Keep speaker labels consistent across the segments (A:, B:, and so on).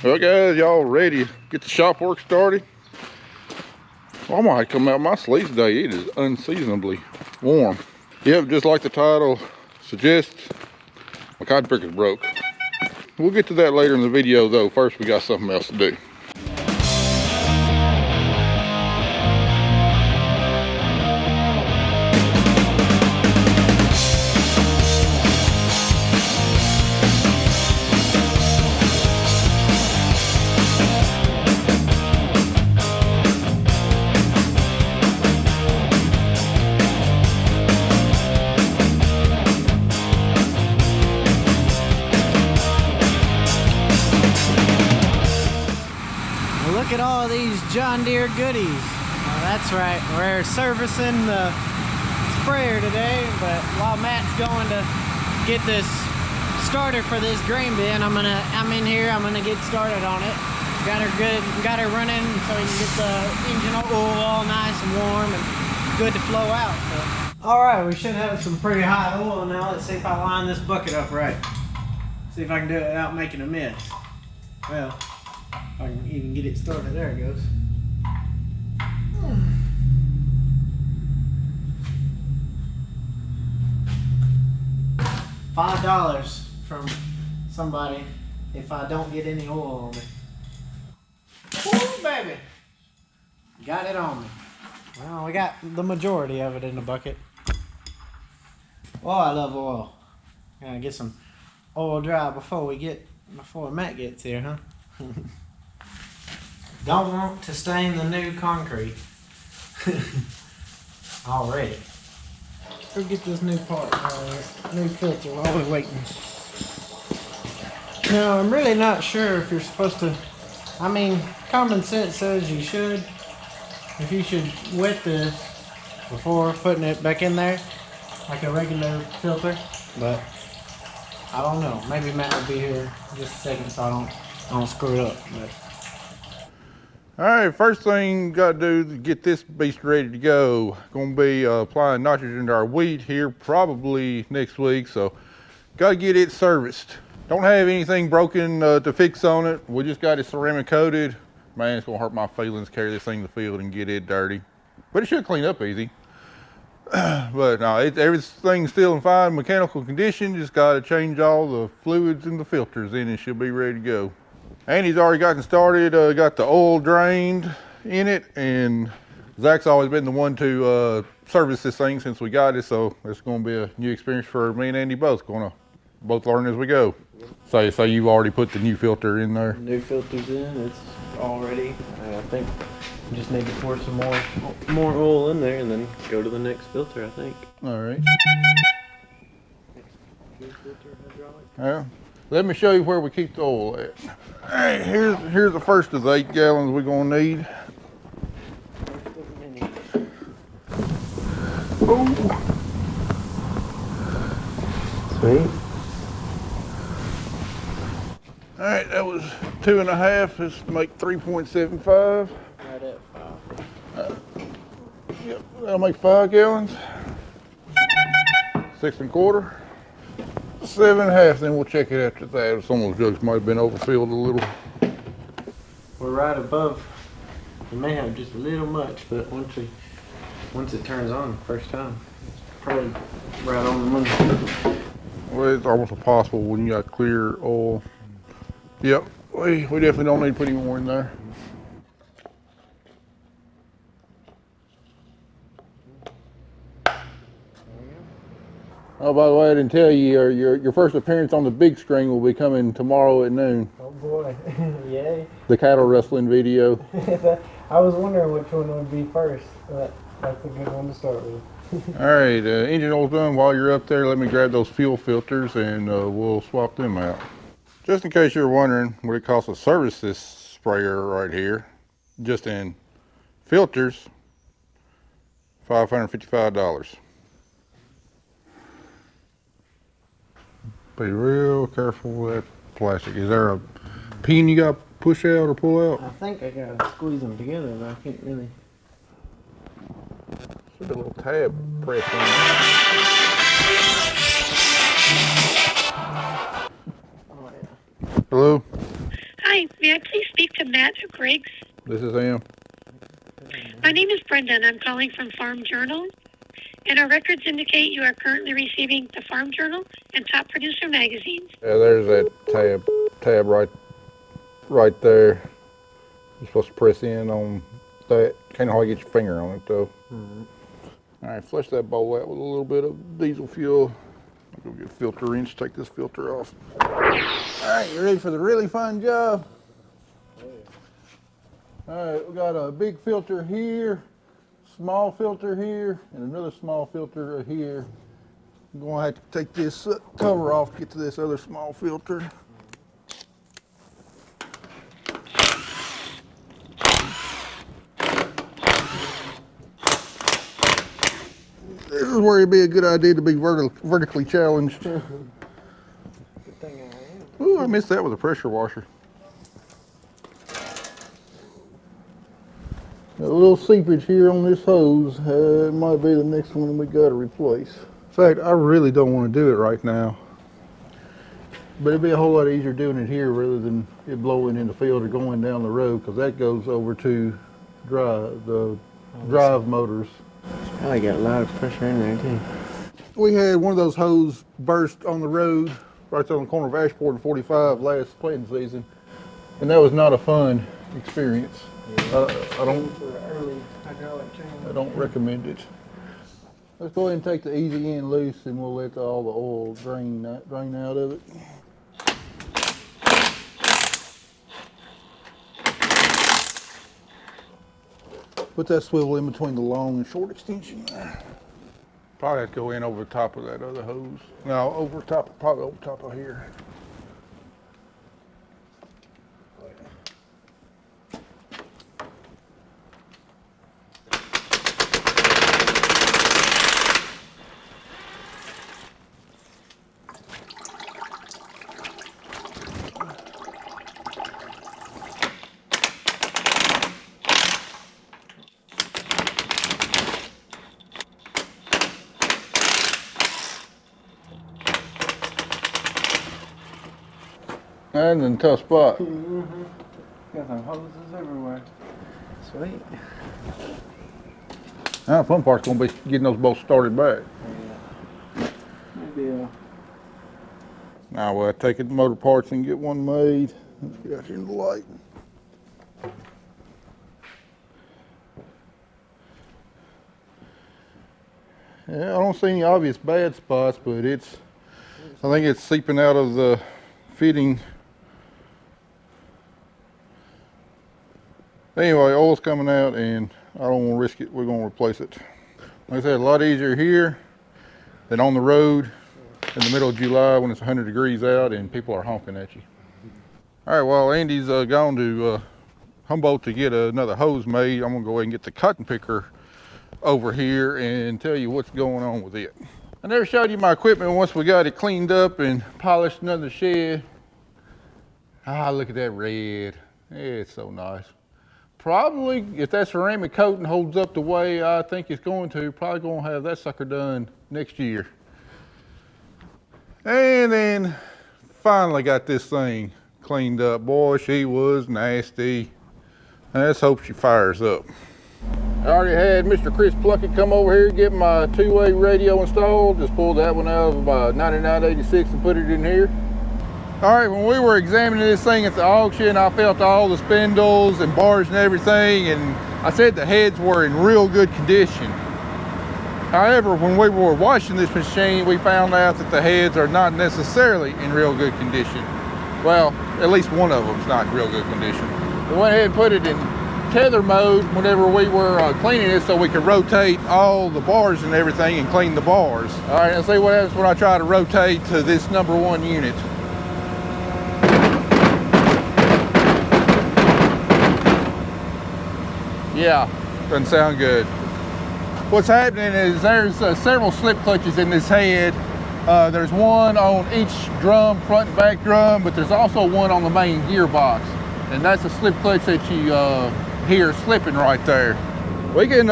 A: Well guys, y'all ready to get the shop work started? Well, I might come out my sleeves today. It is unseasonably warm. Yep, just like the title suggests, my cotton picker's broke. We'll get to that later in the video though. First we got something else to do.
B: Look at all these John Deere goodies. That's right, we're servicing the sprayer today, but while Matt's going to get this starter for this grain bin, I'm in here, I'm gonna get started on it. Got her running so we can get the engine oil all nice and warm and good to flow out. All right, we should have some pretty hot oil now. Let's see if I line this bucket up right. See if I can do it without making a mess. Well, I can even get it started. There it goes. $5 from somebody if I don't get any oil on me. Ooh, baby. Got it on me. Well, we got the majority of it in the bucket. Oh, I love oil. Gotta get some oil dry before Matt gets here, huh? Don't want to stain the new concrete. Already. Go get this new part, new filter while we're waiting. Now, I'm really not sure if you're supposed to, common sense says you should. If you should wet this before putting it back in there, like a regular filter, but I don't know. Maybe Matt will be here in just a second so I don't screw it up. But.
A: All right, first thing got to do to get this beast ready to go. Going to be applying nitrogen to our wheat here probably next week, so got to get it serviced. Don't have anything broken to fix on it. We just got it ceramic coated. Man, it's going to hurt my feelings to carry this thing to the field and get it dirty. But it should clean up easy. But no, everything's still in fine mechanical condition. Just got to change all the fluids and the filters in and it should be ready to go. Andy's already gotten started, got the oil drained in it, and Zach's always been the one to service this thing since we got it, so it's going to be a new experience for me and Andy both. Going to both learn as we go. So you've already put the new filter in there?
B: New filter's in, it's all ready. I think we just need to pour some more oil in there and then go to the next filter, I think.
A: All right.
B: New filter, hydraulic.
A: Yeah. Let me show you where we keep the oil at. All right, here's the first of the 8 gallons we're gonna need. Oh.
B: Sweet.
A: All right, that was 2.5. Let's make 3.75.
B: Right at 5.
A: Yep, that'll make 5 gallons. 6 1/4. 7.5, then we'll check it after that. Some of those jugs might have been overfilled a little.
B: We're right above. We may have just a little much, but once it turns on the first time, it's probably right on the money.
A: Well, it's almost impossible when you got clear oil. Yep, we definitely don't need to put any more in there. Oh, by the way, I didn't tell you, your first appearance on the big screen will be coming tomorrow at noon.
B: Oh boy, yay.
A: The cattle rustling video.
B: I was wondering which one would be first, but that's a good one to start with.
A: All right, engine oil's done. While you're up there, let me grab those fuel filters and we'll swap them out. Just in case you're wondering what it costs to service this sprayer right here, just in filters, $555. Be real careful with that plastic. Is there a pin you got to push out or pull out?
B: I think I gotta squeeze them together, but I can't really.
A: Should be a little tab pressed on.
B: Oh yeah.
A: Hello?
C: Hi, may I Matt Griggs.
A: This is him.
C: My name is Brenda, and I'm calling from Farm Journal. And our records indicate you are currently receiving the Farm Journal and Top Producer magazines.
A: Yeah, there's that tab right there. You're supposed to press in on that. Can't hardly get your finger on it though. All right, flush that bowl out with a little bit of diesel fuel. I'll go get a filter wrench, take this filter off. All right, you ready for the really fun job? All right, we got a big filter here, small filter here, and another small filter here. I'm gonna have to take this cover off to get to this other small filter. This is where it'd be a good idea to be vertically challenged. Ooh, I missed that with a pressure washer. A little seepage here on this hose. It might be the next one we got to replace. In fact, I really don't want to do it right now. But it'd be a whole lot easier doing it here rather than it blowing in the field or going down the road, because that goes over to the drive motors.
B: Probably got a lot of pressure in there too.
A: We had one of those hoses burst on the road right there on the corner of Ashport and 45 last planting season, and that was not a fun experience. I don't recommend it. Let's go ahead and take the easy end loose, and we'll let all the oil drain out of it. Put that swivel in between the long and short extension there. Probably have to go in over the top of that other hose. No, probably over top of here. That's a tough spot.
B: Got some hoses everywhere. Sweet.
A: Now the fun part's gonna be getting those bolts started back.
B: Maybe
A: Now we'll take it to motor parts and get one made. Let's get out here in the light. Yeah, I don't see any obvious bad spots, but I think it's seeping out of the fitting. Anyway, oil's coming out and I don't want to risk it. We're going to replace it. Like I said, a lot easier here than on the road in the middle of July when it's 100 degrees out and people are honking at you. All right, well, Andy's gone to Humboldt to get another hose made. I'm going to go ahead and get the cotton picker over here and tell you what's going on with it. I never showed you my equipment once we got it cleaned up and polished under the shed. Ah, look at that red. It's so nice. Probably, if that ceramic coating holds up the way I think it's going to, probably gonna have that sucker done next year. And then finally got this thing cleaned up. Boy, she was nasty. Let's hope she fires up. I already had Mr. Chris Pluckett come over here, get my two-way radio installed. Just pulled that one out of my 9986 and put it in here. All right, when we were examining this thing at the auction, I felt all the spindles and bars and everything, and I said the heads were in real good condition. However, when we were washing this machine, we found out that the heads are not necessarily in real good condition. Well, at least one of them's not in real good condition. We went ahead and put it in tether mode whenever we were cleaning it so we could rotate all the bars and everything and clean the bars. All right, let's see what happens when I try to rotate to this #1 unit. Yeah, doesn't sound good. What's happening is there's several slip clutches in this head. There's one on each drum, front and back drum, but there's also one on the main gearbox. And that's a slip clutch that you hear slipping right there. We can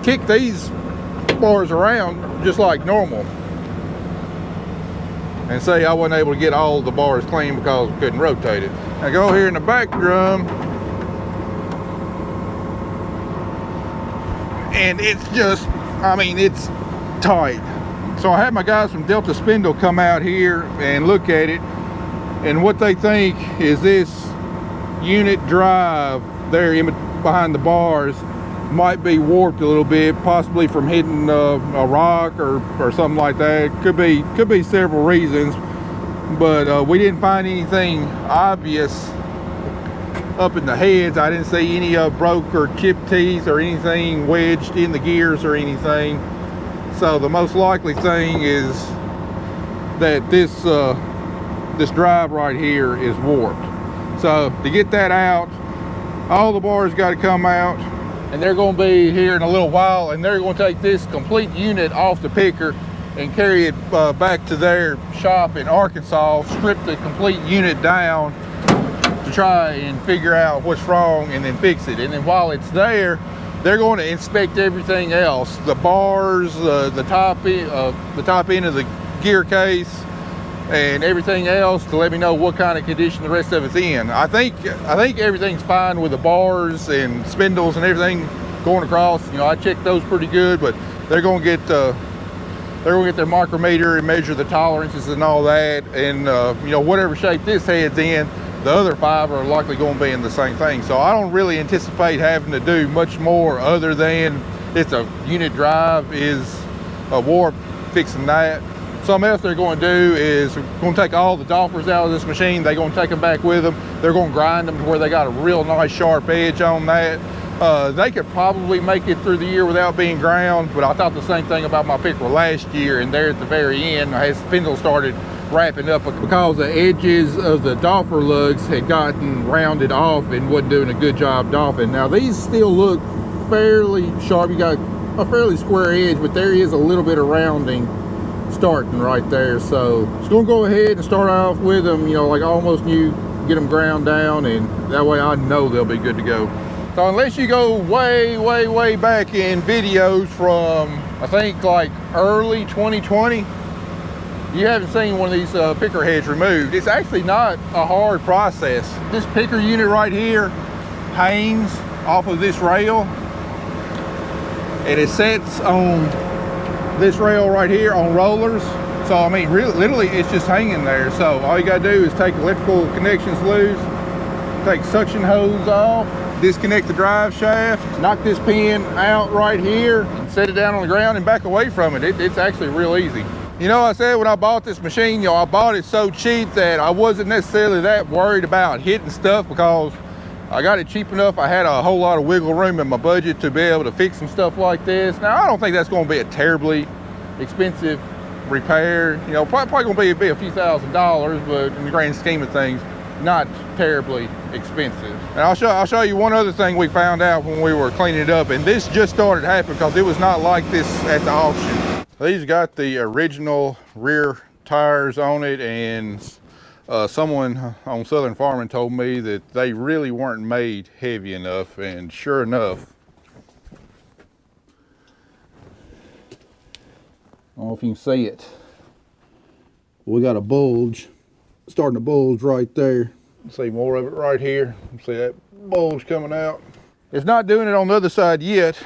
A: kick these bars around just like normal. And say I wasn't able to get all the bars clean because we couldn't rotate it. Now go here in the back drum. and it's just, I mean, it's tight. So I had my guys from Delta Spindle come out here and look at it, and what they think is this unit drive there in behind the bars might be warped a little bit, possibly from hitting a rock or something like that. Could be several reasons, but we didn't find anything obvious up in the heads. I didn't see any broke or chipped teeth or anything wedged in the gears or anything. So the most likely thing is that this this drive right here is warped. So to get that out, all the bars got to come out, and they're going to be here in a little while, and they're going to take this complete unit off the picker and carry it back to their shop in Arkansas, strip the complete unit down to try and figure out what's wrong and then fix it. And then while it's there, they're going to inspect everything else, the bars, the top end of the gear case, and everything else, to let me know what kind of condition the rest of it's in. I think everything's fine with the bars and spindles and everything going across. You know, I checked those pretty good, but they're going to get their micrometer and measure the tolerances and all that, and you know, whatever shape this head's in, the other 5 are likely going to be in the same thing. So I don't really anticipate having to do much more other than it's a unit drive is a warp, fixing that. Something else they're going to do is going to take all the doffers out of this machine. They're going to take them back with them. They're going to grind them to where they got a real nice sharp edge on that. They could probably make it through the year without being ground, but I thought the same thing about my picker last year, and there at the very end, as spindle started wrapping up because the edges of the doffer lugs had gotten rounded off and wasn't doing a good job doffing. Now these still look fairly sharp. You got a fairly square edge, but there is a little bit of rounding starting right there. So just gonna go ahead and start off with them, you know, like almost new, get them ground down, and that way I know they'll be good to go. So unless you go way back in videos from, I think, like early 2020, you haven't seen one of these picker heads removed. It's actually not a hard process. This picker unit right here hangs off of this rail, and it sets on this rail right here on rollers. So I mean, really, literally it's just hanging there. So all you gotta do is take electrical connections loose, take suction hose off, disconnect the drive shaft, knock this pin out right here, and set it down on the ground and back away from it. It's actually real easy. You know, I said when I bought this machine, you know, I bought it so cheap that I wasn't necessarily that worried about hitting stuff, because I got it cheap enough. I had a whole lot of wiggle room in my budget to be able to fix some stuff like this. Now, I don't think that's going to be a terribly expensive repair. You know, probably going to be a few $1,000s, but in the grand scheme of things, not terribly expensive. And I'll show you one other thing we found out when we were cleaning it up, and this just started happening because it was not like this at the auction. These got the original rear tires on it, and someone on Southern Farming told me that they really weren't made heavy enough, and sure enough, I don't know if you can see it, we got a bulge, starting to bulge right there. See more of it right here. See that bulge coming out. It's not doing it on the other side yet,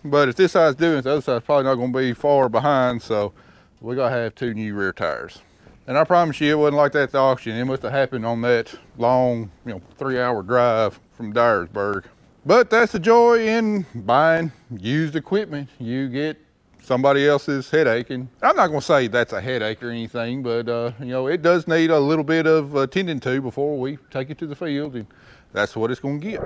A: but if this side's doing it, the other side's probably not going to be far behind, so we got to have 2 new rear tires. And I promise you, it wasn't like that at the auction. It must have happened on that long, you know, 3-hour drive from Dyersburg. But that's the joy in buying used equipment. You get somebody else's headache, and I'm not going to say that's a headache or anything, but you know, it does need a little bit of attending to before we take it to the field, and that's what it's going to get.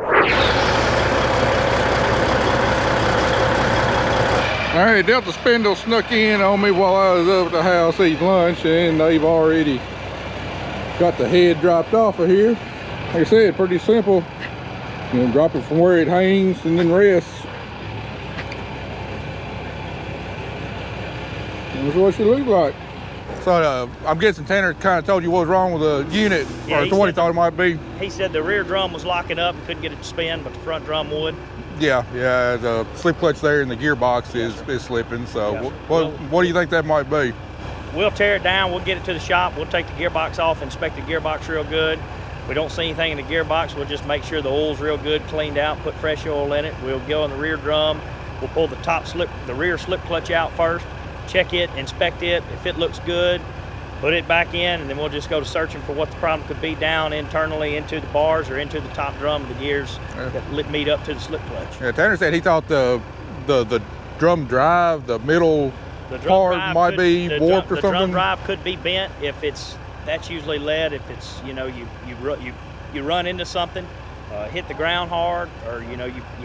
A: All right, Delta Spindle snuck in on me while I was up at the house eating lunch, and they've already got the head dropped off of here. Like I said, pretty simple. You know, drop it from where it hangs and then rests. That's what it should look like. So I'm guessing Tanner kind of told you what was wrong with the unit,
D: Yeah,
A: or what he thought it might be.
D: He said the rear drum was locking up and couldn't get it to spin, but the front drum would.
A: Yeah, the slip clutch there in the gearbox is slipping. So
D: Yeah.
A: what do you think that might be?
D: We'll tear it down, we'll get it to the shop, we'll take the gearbox off, inspect the gearbox real good. If we don't see anything in the gearbox, we'll just make sure the oil's real good, cleaned out, put fresh oil in it. We'll go in the rear drum, We'll pull the rear slip clutch out first, check it, inspect it. If it looks good, put it back in, and then we'll just go to searching for what the problem could be down internally into the bars or into the top drum of the gears that meet up to the slip clutch.
A: Yeah, Tanner said he thought the drum drive, the middle part might be warped or something.
D: The drum drive could be bent if that's usually lead. If it's, you run into something, hit the ground hard, or you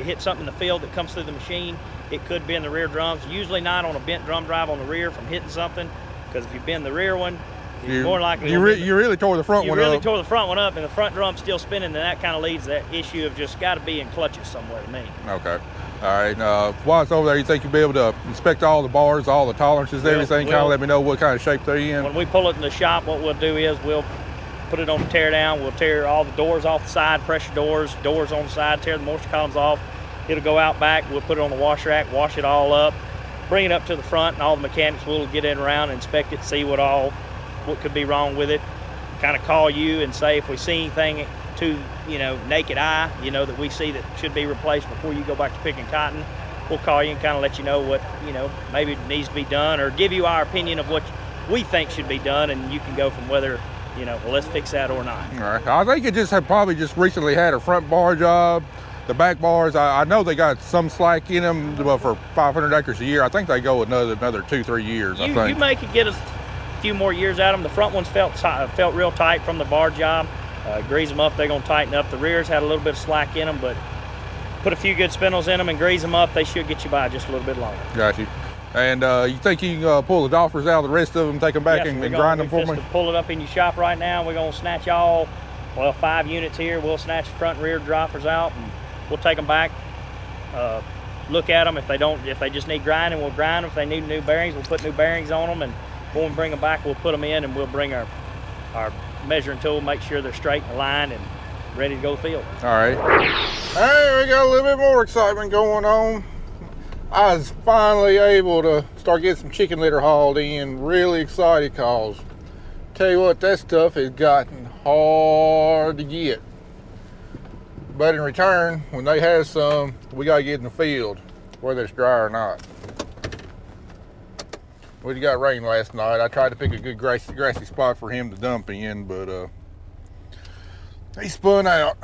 D: hit something in the field that comes through the machine, it could be in the rear drums. Usually not on a bent drum drive on the rear from hitting something, because if you bend the rear one, you're more likely
A: you really tore the front one up.
D: You really tore the front one up, and the front drum's still spinning, and that kind of leads to that issue of just got to be in clutches somewhere to me.
A: Okay. All right. While it's over there, you think you'll be able to inspect all the bars, all the tolerances, everything, kind of let me know what kind of shape they're in?
D: When we pull it in the shop, what we'll do is we'll put it on the tear down. We'll tear all the doors off the side, pressure doors on the side, tear the moisture columns off. It'll go out back. We'll put it on the wash rack, wash it all up, bring it up to the front, and all the mechanics will get in around and inspect it, see what could be wrong with it. Kind of call you and say if we see anything to naked eye, that we see that should be replaced before you go back to picking cotton. We'll call you and kind of let you know what maybe needs to be done, or give you our opinion of what we think should be done, and you can go from whether well, let's fix that or not.
A: All right. I think it probably just recently had a front bar job. The back bars, I know they got some slack in them, but for 500 acres a year, I think they go another 2-3 years. I think
D: you may could get a few more years out of them. The front ones felt real tight from the bar job. Grease them up, they're going to tighten up. The rears had a little bit of slack in them, but put a few good spindles in them and grease them up, they should get you by just a little bit longer.
A: Got you. And you think you can pull the doffers out of the rest of them, take them back and grind them for me?
D: Pull it up in your shop right now. We're going to snatch 5 units here. We'll snatch the front and rear doffers out, and we'll take them back, look at them. If they just need grinding, we'll grind them. If they need new bearings, we'll put new bearings on them, and when we bring them back, we'll put them in, and we'll bring our measuring tool, make sure they're straight and aligned and ready to go to the field.
A: All right. Hey, we got a little bit more excitement going on. I was finally able to start getting some chicken litter hauled in. Really excited, cause tell you what, that stuff has gotten hard to get. But in return, when they have some, we gotta get in the field, whether it's dry or not. We got rain last night. I tried to pick a good grassy spot for him to dump in, but he spun out.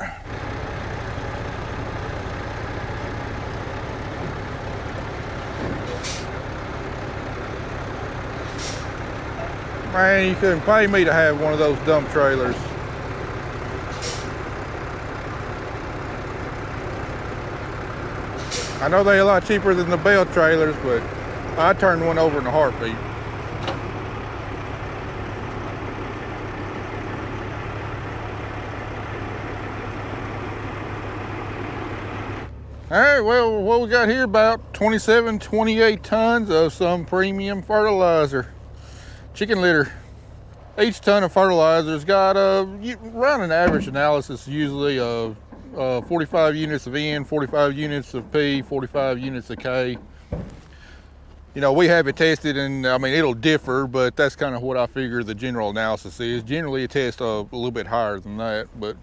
A: Man, you couldn't pay me to have one of those dump trailers. I know they're a lot cheaper than the bell trailers, but I turned one over in a heartbeat. All right, well, what we got here, about 28 tons of some premium fertilizer. Chicken litter. Each ton of fertilizer's got around an average analysis usually of 45 units of N, 45 units of P, 45 units of K. We have it tested, and I mean, it'll differ, but that's kind of what I figure the general analysis is. Generally, it tests a little bit higher than that, but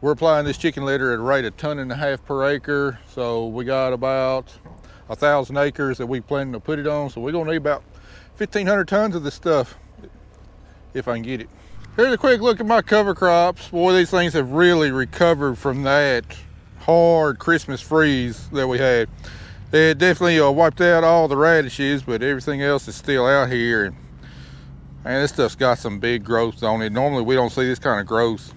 A: we're applying this chicken litter at a rate of 1.5 tons per acre. So we got about 1,000 acres that we plan to put it on. So we're gonna need about 1,500 tons of this stuff, if I can get it. Here's a quick look at my cover crops. Boy, these things have really recovered from that hard Christmas freeze that we had. It definitely wiped out all the radishes, but everything else is still out here. And this stuff's got some big growth on it. Normally we don't see this kind of growth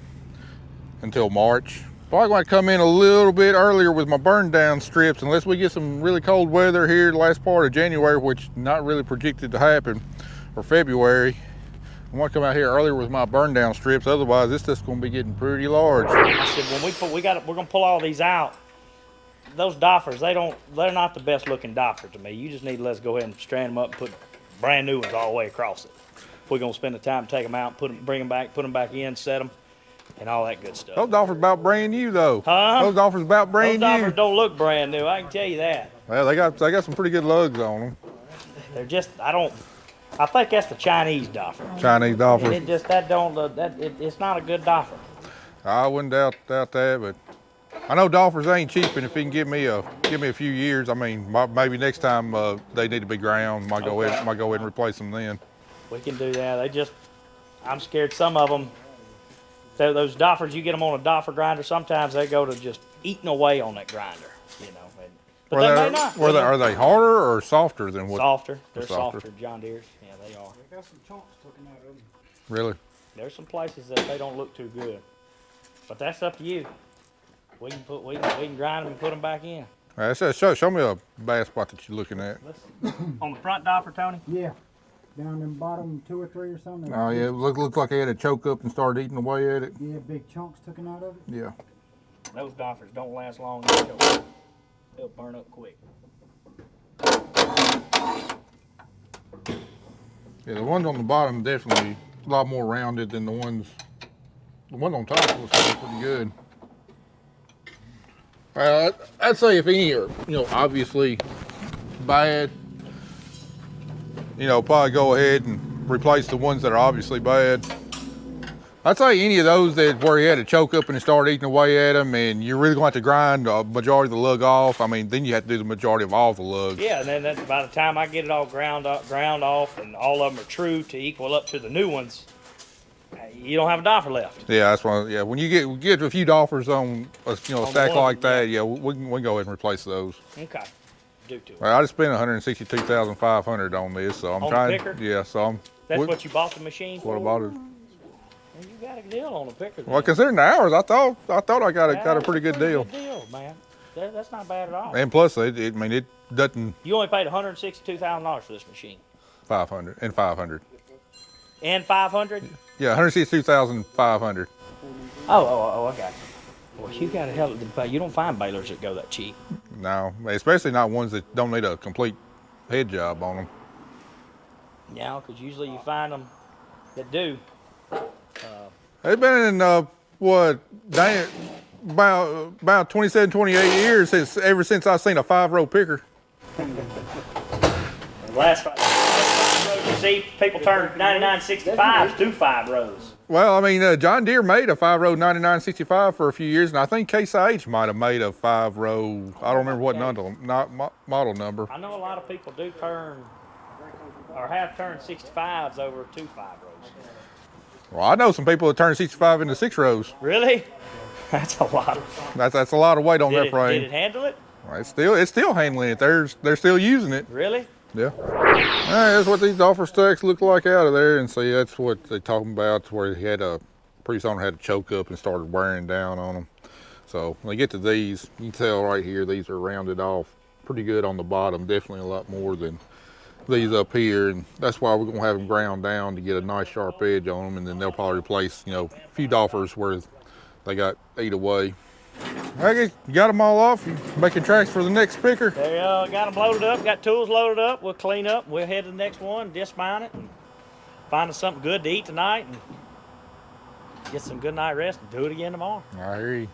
A: until March. Probably going to come in a little bit earlier with my burn down strips, unless we get some really cold weather here the last part of January, which not really projected to happen, or February. I want to come out here earlier with my burn down strips. Otherwise, this stuff's going to be getting pretty large.
D: I said, we're going to pull all these out. Those doffers, they're not the best looking doffer to me. You just need to let's go ahead and strand them up and put brand new ones all the way across it. If we're going to spend the time to take them out, bring them back, put them back in, set them, and all that good stuff.
A: Those doffers about brand new though.
D: Huh?
A: Those doffers about brand new.
D: Those doffers don't look brand new, I can tell you that.
A: Well, they got some pretty good lugs on them.
D: They're just, I think that's the Chinese doffer.
A: Chinese doffers.
D: And it's not a good doffer.
A: I wouldn't doubt that, but I know Dolphins ain't cheap, and if he can give me a few years, I mean, maybe next time they need to be ground, might go ahead and replace them then.
D: We can do that. I'm scared some of them. Those Doffers, you get them on a Doffer grinder, sometimes they go to just eating away on that grinder, you know. But they may not.
A: Are they harder or softer than what?
D: Softer. They're softer John Deere's. Yeah, they are.
E: They got some chunks taken out of them.
A: Really?
D: There's some places that they don't look too good, but that's up to you. We can grind them and put them back in.
A: All right, show me a bad spot that you're looking at.
D: On the front Doffer, Tony.
E: Yeah. Down in bottom 2 or 3 or something.
A: Oh yeah, it looked like they had a choke up and started eating away at it.
E: Yeah, big chunks taken out of it.
A: Yeah.
D: Those Doffers don't last long. They'll burn up quick.
A: Yeah, the ones on the bottom definitely a lot more rounded than the one on top was pretty good. I'd say if any are, obviously bad, probably go ahead and replace the ones that are obviously bad. I'd say any of those where he had a choke up and it started eating away at them, and you're really going to have to grind a majority of the lug off. I mean, then you have to do the majority of all the lugs.
D: Yeah, and then that's by the time I get it all ground off, and all of them are true to equal up to the new ones, you don't have a Doffer left.
A: Yeah, that's why. Yeah, when you get a few Doffers on a stack like that, yeah, we can go ahead and replace those.
D: Okay. Do to it.
A: Well, I just spent $162,500 on this, so I'm
D: On the
A: trying.
D: picker?
A: Yeah, so I'm.
D: That's what you bought the machine for?
A: What about it?
D: You got a deal on the picker.
A: Well, considering the hours, I thought I got a pretty good deal.
D: Good deal, man. That's not bad at all.
A: And plus, it doesn't.
D: You only paid $162,000 for this machine.
A: 500 and 500.
D: And 500?
A: Yeah, 162,500.
D: Oh, I got you. Well, you got to help. You don't find balers that go that cheap.
A: No, especially not ones that don't need a complete head job on them.
D: Yeah, because usually you find them that do.
A: They've been in about 27, 28 years ever since I've seen a 5-row picker.
D: Last 5 rows, you see, people turn 9965s to 5 rows.
A: Well, I mean, John Deere made a 5-row 9965 for a few years, and I think Case IH might have made a 5-row. I don't remember what model number.
D: I know a lot of people do turn or have turned 65s over to 5 rows.
A: Well, I know some people that turn 65 into 6 rows.
D: Really? That's a lot.
A: That's a lot of weight on their frame.
D: Did it handle it?
A: Well, it's still handling it. They're still using it.
D: Really?
A: Yeah. All right, that's what these Doffer stacks look like out of there, and see, that's what they're talking about. Where he had pretty soon had a choke up and started wearing down on them. So when they get to these, you can tell right here these are rounded off pretty good on the bottom. Definitely a lot more than these up here, and that's why we're gonna have them ground down to get a nice sharp edge on them, and then they'll probably replace a few Doffers where they got ate away. Okay, you got them all off. You making tracks for the next picker?
D: There you go. Got them loaded up. Got tools loaded up. We'll clean up. We'll head to the next one, dismount it, and find us something good to eat tonight, and get some good night rest, and do it again tomorrow.
A: I hear you.